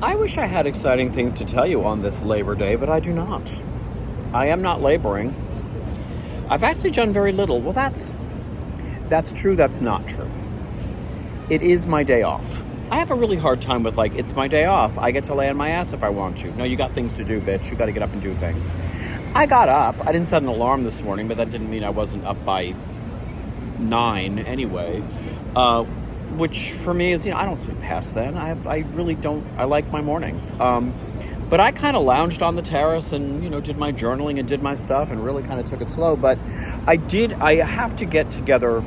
I wish I had exciting things to tell you on this Labor Day, but I do not. I am not laboring. I've actually done very little. Well, that's true, that's not true. It is my day off. I have a really hard time with, it's my day off. I get to lay on my ass if I want to. No, you got things to do, bitch. You got to get up and do things. I got up. I didn't set an alarm this morning, but that didn't mean I wasn't up by 9 anyway. Which for me is, I don't sleep past then. I really don't. I like my mornings. But I kind of lounged on the terrace and, did my journaling and did my stuff and really kind of took it slow. But I have to get together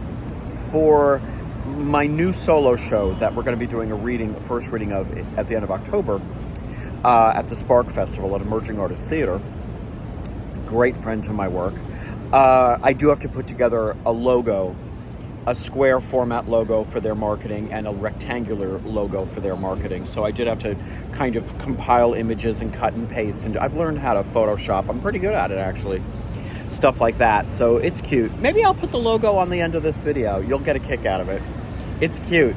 for my new solo show that we're going to be doing a first reading of at the end of October at the Spark Festival at Emerging Artists Theater. Great friend to my work. I do have to put together a logo, a square format logo for their marketing and a rectangular logo for their marketing. So I did have to kind of compile images and cut and paste. And I've learned how to Photoshop. I'm pretty good at it, actually. Stuff like that. So it's cute. Maybe I'll put the logo on the end of this video. You'll get a kick out of it. It's cute.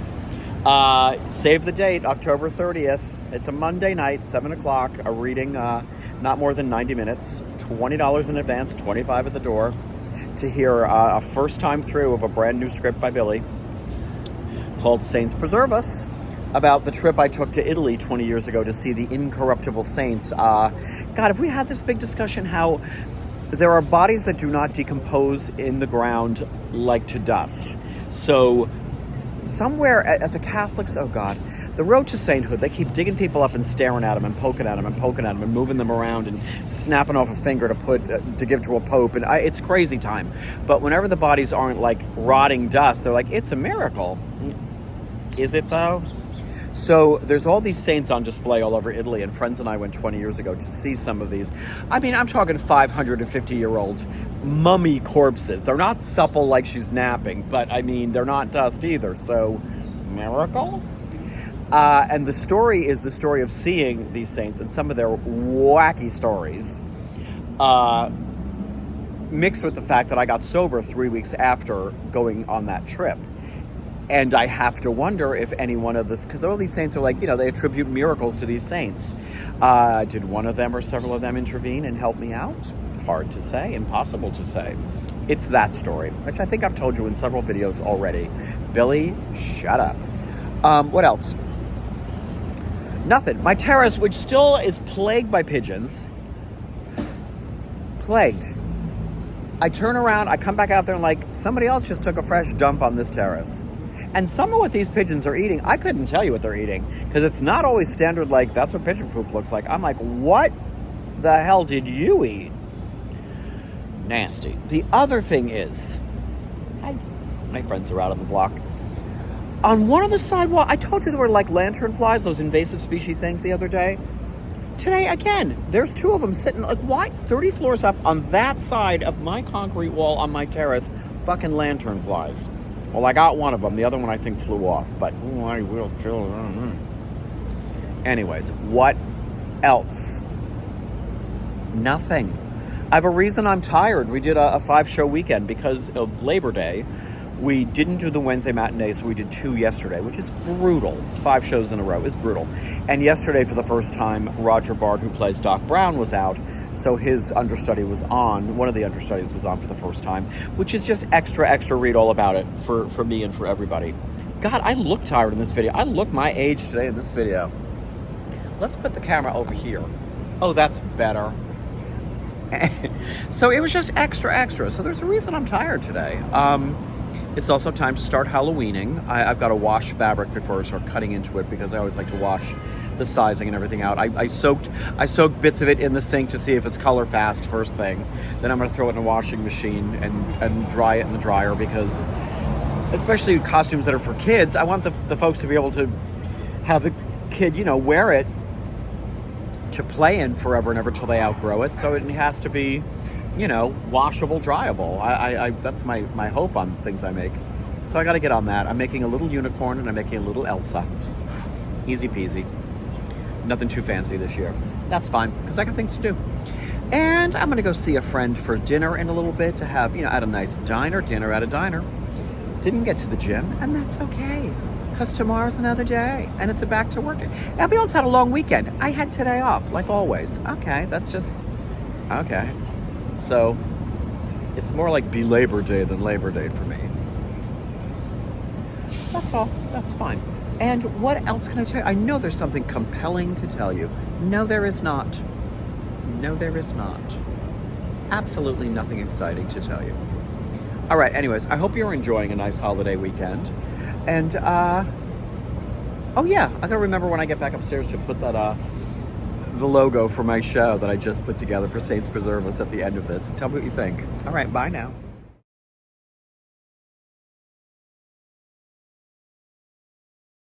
Save the date, October 30th. It's a Monday night, 7 o'clock. A reading, not more than 90 minutes. $20 in advance, $25 at the door. To hear a first time through of a brand new script by Billy called Saints Preserve Us, about the trip I took to Italy 20 years ago to see the incorruptible saints. God, have we had this big discussion how there are bodies that do not decompose in the ground like to dust. So somewhere at the Catholics, oh God, the road to sainthood, they keep digging people up and staring at them and poking at them and poking at them and moving them around and snapping off a finger to give to a pope. And it's crazy time. But whenever the bodies aren't rotting dust, they're like, it's a miracle. Is it though? So there's all these saints on display all over Italy, and friends and I went 20 years ago to see some of these. I mean, I'm talking 550-year-old mummy corpses. They're not supple like she's napping, but I mean, they're not dust either. So, miracle? And the story is the story of seeing these saints and some of their wacky stories, mixed with the fact that I got sober 3 weeks after going on that trip. And I have to wonder if any one of this, because all these saints are they attribute miracles to these saints. Did one of them or several of them intervene and help me out? Hard to say, impossible to say. It's that story, which I think I've told you in several videos already. Billy, shut up. What else? Nothing. My terrace, which still is plagued by pigeons. Plagued. I turn around, I come back out there and somebody else just took a fresh dump on this terrace. And some of what these pigeons are eating, I couldn't tell you what they're eating. Because it's not always standard, that's what pigeon poop looks like. I'm like, what the hell did you eat? Nasty. The other thing is, hi, my friends are out on the block. On one of the sidewalk, I told you there were lanternflies, those invasive species things the other day. Today, again, there's 2 of them sitting, why? 30 floors up on that side of my concrete wall on my terrace, fucking lanternflies. Well, I got one of them. The other one I think flew off, but I will kill it. Anyways, what else? Nothing. I have a reason I'm tired. We did a 5-show weekend because of Labor Day. We didn't do the Wednesday matinee, so we did 2 yesterday, which is brutal. 5 shows in a row is brutal. And yesterday, for the first time, Roger Bard, who plays Doc Brown, was out. So his understudy was on. One of the understudies was on for the first time, which is just extra read all about it for me and for everybody. God, I look tired in this video. I look my age today in this video. Let's put the camera over here. Oh, that's better. So it was just extra. So there's a reason I'm tired today. It's also time to start Halloweening. I've got to wash fabric before I start cutting into it because I always like to wash the sizing and everything out. I soaked bits of it in the sink to see if it's color fast first thing. Then I'm going to throw it in a washing machine and dry it in the dryer because, especially costumes that are for kids, I want the folks to be able to have the kid, wear it to play in forever and ever till they outgrow it. So it has to be, washable, dryable. I that's my hope on things I make. So I got to get on that. I'm making a little unicorn and I'm making a little Elsa. Easy peasy. Nothing too fancy this year. That's fine, because I got things to do. And I'm going to go see a friend for dinner in a little bit to have, at a nice dinner at a diner. Didn't get to the gym, and that's okay. because tomorrow's another day and it's a back to work day. Everybody else had a long weekend. I had today off, like always. Okay, that's just, okay. So it's more like be Labor Day than Labor Day for me. That's all. That's fine. And what else can I tell you? I know there's something compelling to tell you. No, there is not. No, there is not. Absolutely nothing exciting to tell you. All right, anyways, I hope you're enjoying a nice holiday weekend. And, oh yeah, I gotta remember when I get back upstairs to put that, the logo for my show that I just put together for Saints Preserve Us at the end of this. Tell me what you think. All right, bye now.